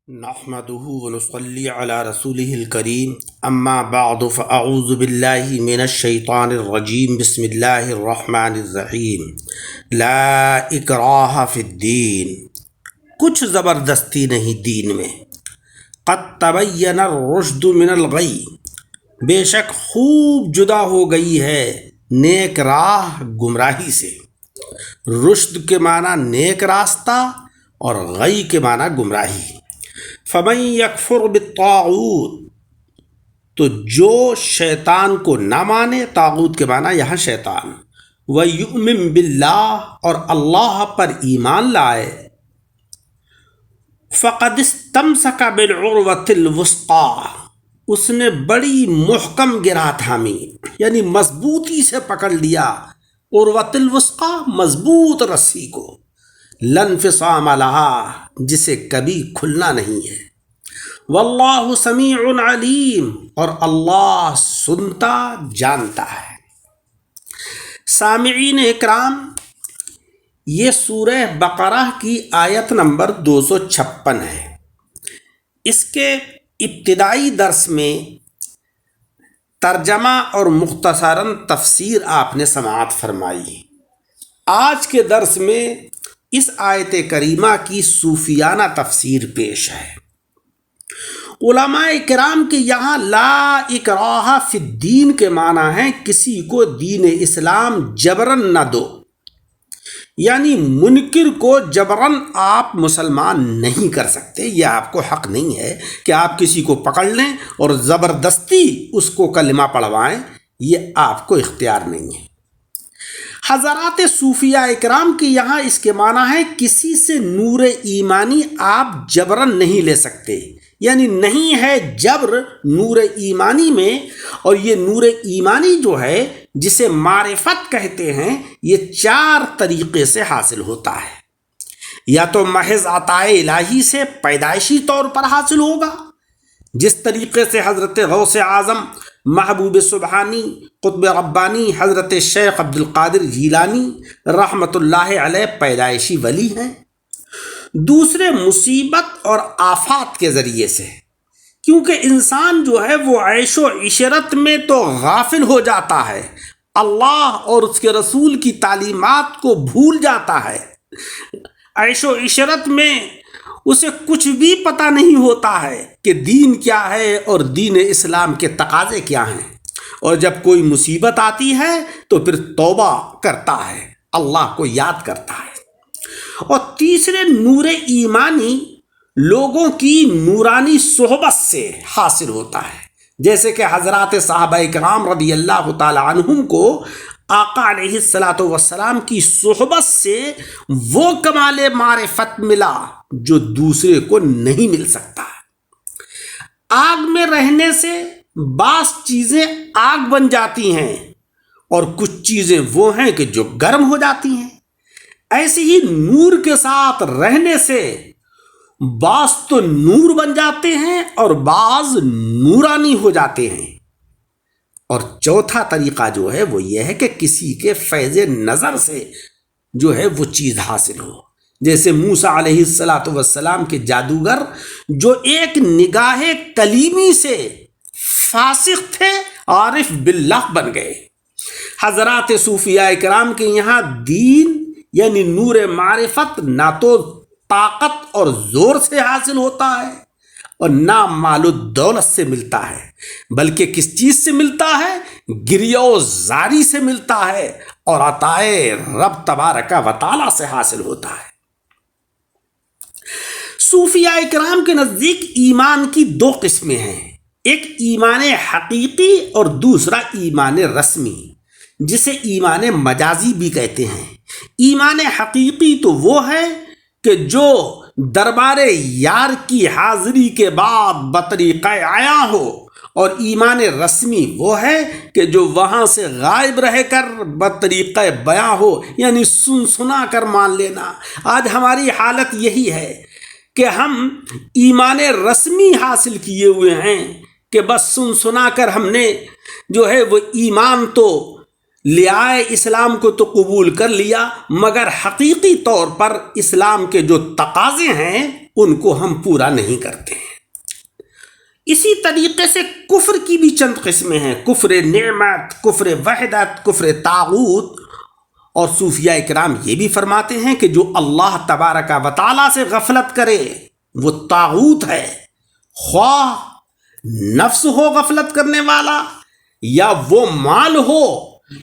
نحمده ونصلي على رسوله الكريم اما بعد فاعوذ بالله من الشیطان الرجیم بسم اللہ الرحمن الرحیم لا اکراہ فی الدین، کچھ زبردستی نہیں دین میں۔ قد تبین الرشد من الغی، بے شک خوب جدا ہو گئی ہے نیک راہ گمراہی سے۔ رشد کے معنی نیک راستہ اور غی کے معنی گمراہی۔ فمن یکفر بالطاغوت، تو جو شیطان کو نہ مانے، طاغوت کے معنی یہاں شیطان، ویؤمن باللہ، اور اللہ پر ایمان لائے، فقد استمسک بالعروۃ الوثقی، اس نے بڑی محکم گرہ تھامی، یعنی مضبوطی سے پکڑ لیا عروۃ الوثقی، مضبوط رسی کو، لا انفصام لہا، جسے کبھی کھلنا نہیں ہے۔ واللہ سمیع علیم، اور اللہ سنتا جانتا ہے۔ سامعین اکرام، یہ سورہ بقرہ کی آیت نمبر 256 ہے۔ اس کے ابتدائی درس میں ترجمہ اور مختصراً تفسیر آپ نے سماعت فرمائی۔ آج کے درس میں اس آیت کریمہ کی صوفیانہ تفسیر پیش ہے۔ علماء کرام کے یہاں لا اکراہ فی الدین کے معنی ہے کسی کو دین اسلام جبراً نہ دو، یعنی منکر کو جبراً آپ مسلمان نہیں کر سکتے، یہ آپ کو حق نہیں ہے کہ آپ کسی کو پکڑ لیں اور زبردستی اس کو کلمہ پڑھوائیں، یہ آپ کو اختیار نہیں ہے۔ حضرات صوفیہ اکرام کے یہاں اس کے معنی ہے کسی سے نور ایمانی آپ جبراً نہیں لے سکتے، یعنی نہیں ہے جبر نور ایمانی میں، اور یہ نور ایمانی جو ہے جسے معرفت کہتے ہیں، یہ 4 طریقے سے حاصل ہوتا ہے۔ یا تو محض عطاء الہی سے پیدائشی طور پر حاصل ہوگا، جس طریقے سے حضرت غوث اعظم محبوب سبحانی قطب ربانی حضرت شیخ عبد القادر جیلانی رحمۃ اللہ علیہ پیدائشی ولی ہیں۔ دوسرے مصیبت اور آفات کے ذریعے سے، کیونکہ انسان جو ہے وہ عیش و عشرت میں تو غافل ہو جاتا ہے، اللہ اور اس کے رسول کی تعلیمات کو بھول جاتا ہے۔ عیش و عشرت میں اسے کچھ بھی پتہ نہیں ہوتا ہے کہ دین کیا ہے اور دین اسلام کے تقاضے کیا ہیں، اور جب کوئی مصیبت آتی ہے تو پھر توبہ کرتا ہے، اللہ کو یاد کرتا ہے۔ اور تیسرے نور ایمانی لوگوں کی نورانی صحبت سے حاصل ہوتا ہے، جیسے کہ حضرات صحابہ کرام رضی اللہ تعالی عنہم کو آقا علیہ السلام کی صحبت سے وہ کمال معرفت ملا جو دوسرے کو نہیں مل سکتا۔ آگ میں رہنے سے بعض چیزیں آگ بن جاتی ہیں، اور کچھ چیزیں وہ ہیں کہ جو گرم ہو جاتی ہیں۔ ایسے ہی نور کے ساتھ رہنے سے بعض تو نور بن جاتے ہیں اور بعض نورانی ہو جاتے ہیں۔ اور چوتھا طریقہ جو ہے وہ یہ ہے کہ کسی کے فیض نظر سے جو ہے وہ چیز حاصل ہو، جیسے موسیٰ علیہ السلام کے جادوگر جو ایک نگاہ کلیمی سے فاسق تھے، عارف باللہ بن گئے۔ حضرات صوفیہ اکرام کے یہاں دین یعنی نور معرفت نہ تو طاقت اور زور سے حاصل ہوتا ہے اور نہ مال و دولت سے ملتا ہے، بلکہ کس چیز سے ملتا ہے؟ گریہ و زاری سے ملتا ہے، اور عطائے رب تبارک و تعالی سے حاصل ہوتا ہے۔ صوفیہ اکرام کے نزدیک ایمان کی 2 قسمیں ہیں، ایک ایمان حقیقی اور دوسرا ایمان رسمی، جسے ایمان مجازی بھی کہتے ہیں۔ ایمان حقیقی تو وہ ہے کہ جو دربار یار کی حاضری کے بعد بطریقہ عیاں ہو، اور ایمان رسمی وہ ہے کہ جو وہاں سے غائب رہ کر بطریقہ بیاں ہو، یعنی سن سنا کر مان لینا۔ آج ہماری حالت یہی ہے کہ ہم ایمان رسمی حاصل کیے ہوئے ہیں کہ بس سن سنا کر ہم نے جو ہے وہ ایمان تو لیائے، اسلام کو تو قبول کر لیا، مگر حقیقی طور پر اسلام کے جو تقاضے ہیں ان کو ہم پورا نہیں کرتے ہیں۔ اسی طریقے سے کفر کی بھی چند قسمیں ہیں، کفر نعمت، کفر وحدت، کفر طاغوت۔ اور صوفیاء کرام یہ بھی فرماتے ہیں کہ جو اللہ تبارک و تعالیٰ سے غفلت کرے وہ طاغوت ہے، خواہ نفس ہو غفلت کرنے والا یا وہ مال ہو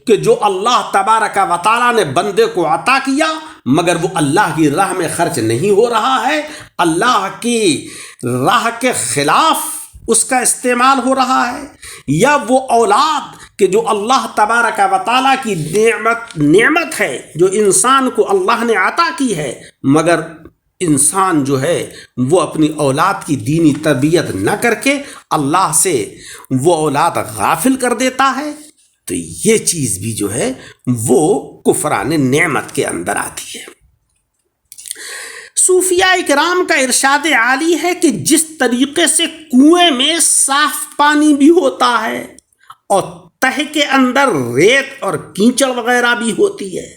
کہ جو اللہ تبارک و تعالیٰ نے بندے کو عطا کیا مگر وہ اللہ کی راہ میں خرچ نہیں ہو رہا ہے، اللہ کی راہ کے خلاف اس کا استعمال ہو رہا ہے، یا وہ اولاد کہ جو اللہ تبارک و تعالیٰ کی نعمت ہے جو انسان کو اللہ نے عطا کی ہے مگر انسان جو ہے وہ اپنی اولاد کی دینی تربیت نہ کر کے اللہ سے وہ اولاد غافل کر دیتا ہے، تو یہ چیز بھی جو ہے وہ کفران نعمت کے اندر آتی ہے۔ صوفیاء کرام کا ارشاد عالی ہے کہ جس طریقے سے کنویں میں صاف پانی بھی ہوتا ہے اور تہ کے اندر ریت اور کیچڑ وغیرہ بھی ہوتی ہے،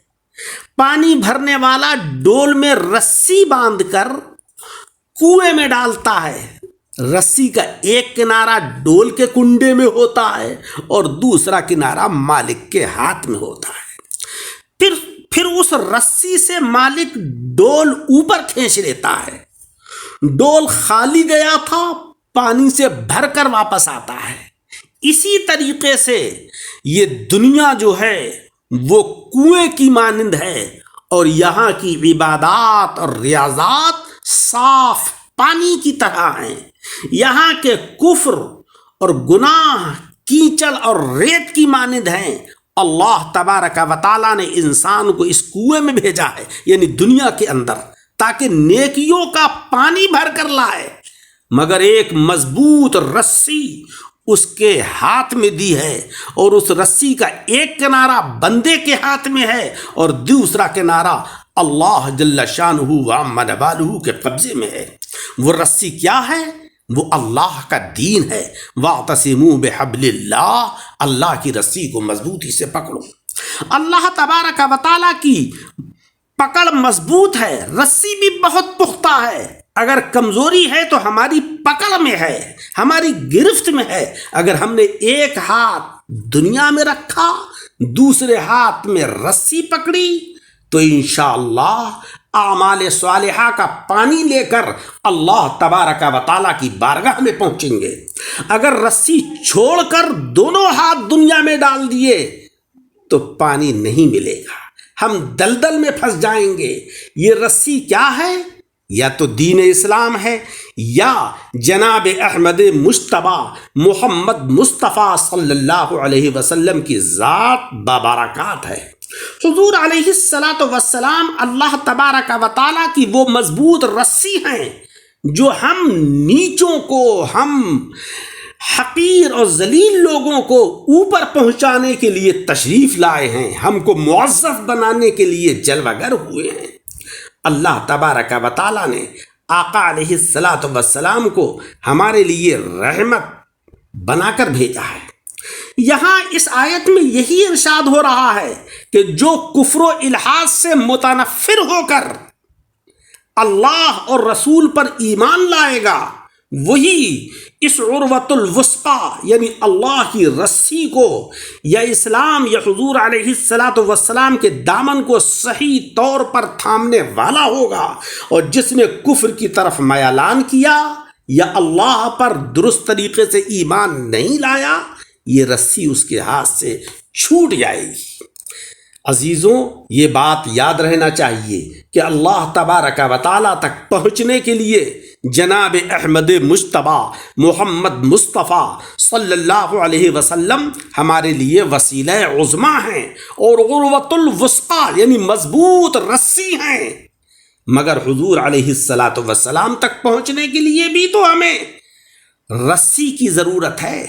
پانی بھرنے والا ڈول میں رسی باندھ کر کنویں میں ڈالتا ہے، رسی کا ایک کنارہ ڈول کے کنڈے میں ہوتا ہے اور دوسرا کنارہ مالک کے ہاتھ میں ہوتا ہے، پھر اس رسی سے مالک ڈول اوپر کھینچ لیتا ہے، ڈول خالی گیا تھا پانی سے بھر کر واپس آتا ہے۔ اسی طریقے سے یہ دنیا جو ہے وہ کنویں کی مانند ہے اور یہاں کی عبادات اور ریاضات صاف پانی کی طرح ہیں، یہاں کے کفر اور گناہ کیچڑ اور ریت کی مانند ہیں۔ اللہ تبارک و تعالیٰ نے انسان کو اس کنویں میں بھیجا ہے یعنی دنیا کے اندر تاکہ نیکیوں کا پانی بھر کر لائے، مگر ایک مضبوط رسی اس کے ہاتھ میں دی ہے اور اس رسی کا ایک کنارہ بندے کے ہاتھ میں ہے اور دوسرا کنارہ اللہ جل شانہ و عم نوالہ کے قبضے میں ہے۔ وہ رسی کیا ہے؟ وہ اللہ کا دین ہے، وَاعْتَصِمُوا بِحَبْلِ اللَّهِ، اللہ کی رسی کو مضبوطی سے پکڑو۔ اللہ تبارک و تعالیٰ کی پکڑ مضبوط ہے، رسی بھی بہت پختہ ہے، اگر کمزوری ہے تو ہماری پکڑ میں ہے، ہماری گرفت میں ہے۔ اگر ہم نے ایک ہاتھ دنیا میں رکھا دوسرے ہاتھ میں رسی پکڑی تو انشاءاللہ اعمال صالحہ کا پانی لے کر اللہ تبارک و تعالیٰ کی بارگاہ میں پہنچیں گے۔ اگر رسی چھوڑ کر دونوں ہاتھ دنیا میں ڈال دیے تو پانی نہیں ملے گا، ہم دلدل میں پھنس جائیں گے۔ یہ رسی کیا ہے؟ یا تو دین اسلام ہے یا جناب احمد مجتبیٰ محمد مصطفیٰ صلی اللہ علیہ وسلم کی ذات بابرکات ہے۔ حضور علیہ السلام اللہ تبارک و تعالیٰ کی وہ مضبوط رسی ہیں جو ہم نیچوں کو، ہم حقیر اور ذلیل لوگوں کو اوپر پہنچانے کے لیے تشریف لائے ہیں، ہم کو معزز بنانے کے لیے جلوہ گر ہوئے ہیں۔ اللہ تبارک و تعالیٰ نے آقا علیہ السلام کو ہمارے لیے رحمت بنا کر بھیجا ہے۔ یہاں اس آیت میں یہی ارشاد ہو رہا ہے کہ جو کفر و الحاد سے متنفر ہو کر اللہ اور رسول پر ایمان لائے گا وہی اس عروۃ الوثقیٰ یعنی اللہ کی رسی کو یا اسلام یا حضور علیہ السلام کے دامن کو صحیح طور پر تھامنے والا ہوگا، اور جس نے کفر کی طرف میلان کیا یا اللہ پر درست طریقے سے ایمان نہیں لایا یہ رسی اس کے ہاتھ سے چھوٹ جائے گی۔ عزیزوں، یہ بات یاد رہنا چاہیے کہ اللہ تبارک و تعالیٰ تک پہنچنے کے لیے جناب احمد مجتبیٰ محمد مصطفیٰ صلی اللہ علیہ وسلم ہمارے لیے وسیلہ عظمیٰ ہیں اور عروۃ الوثقیٰ یعنی مضبوط رسی ہیں، مگر حضور علیہ السلام تک پہنچنے کے لیے بھی تو ہمیں رسی کی ضرورت ہے،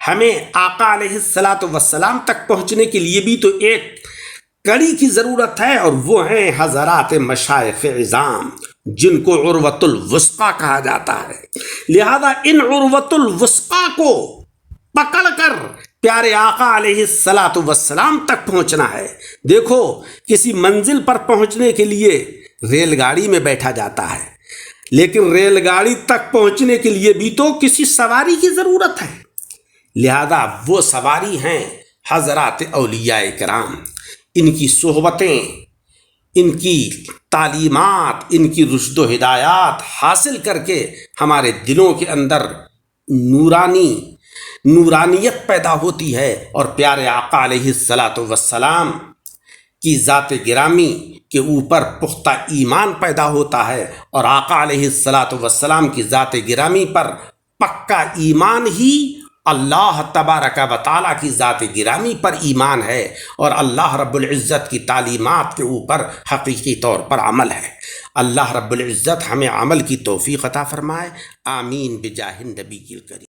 ہمیں آقا علیہ السلام تک پہنچنے کے لیے بھی تو ایک کڑی کی ضرورت ہے، اور وہ ہیں حضرات مشائخ اعظام جن کو عروۃ الوثقیٰ کہا جاتا ہے۔ لہذا ان عروۃ الوثقیٰ کو پکڑ کر پیارے آقا علیہ السلام تک پہنچنا ہے۔ دیکھو، کسی منزل پر پہنچنے کے لیے ریل گاڑی میں بیٹھا جاتا ہے، لیکن ریل گاڑی تک پہنچنے کے لیے بھی تو کسی سواری کی ضرورت ہے، لہذا وہ سواری ہیں حضرات اولیاء کرام، ان کی صحبتیں، ان کی تعلیمات، ان کی رشد و ہدایات حاصل کر کے ہمارے دلوں کے اندر نورانیت پیدا ہوتی ہے، اور پیارے آقا علیہ الصلاۃ والسلام کی ذات گرامی کے اوپر پختہ ایمان پیدا ہوتا ہے، اور آقا علیہ الصلاۃ والسلام کی ذات گرامی پر پکا ایمان ہی اللہ تبارک و تعالیٰ کی ذات گرامی پر ایمان ہے، اور اللہ رب العزت کی تعلیمات کے اوپر حقیقی طور پر عمل ہے۔ اللہ رب العزت ہمیں عمل کی توفیق عطا فرمائے، آمین بجاہ النبی الکریم۔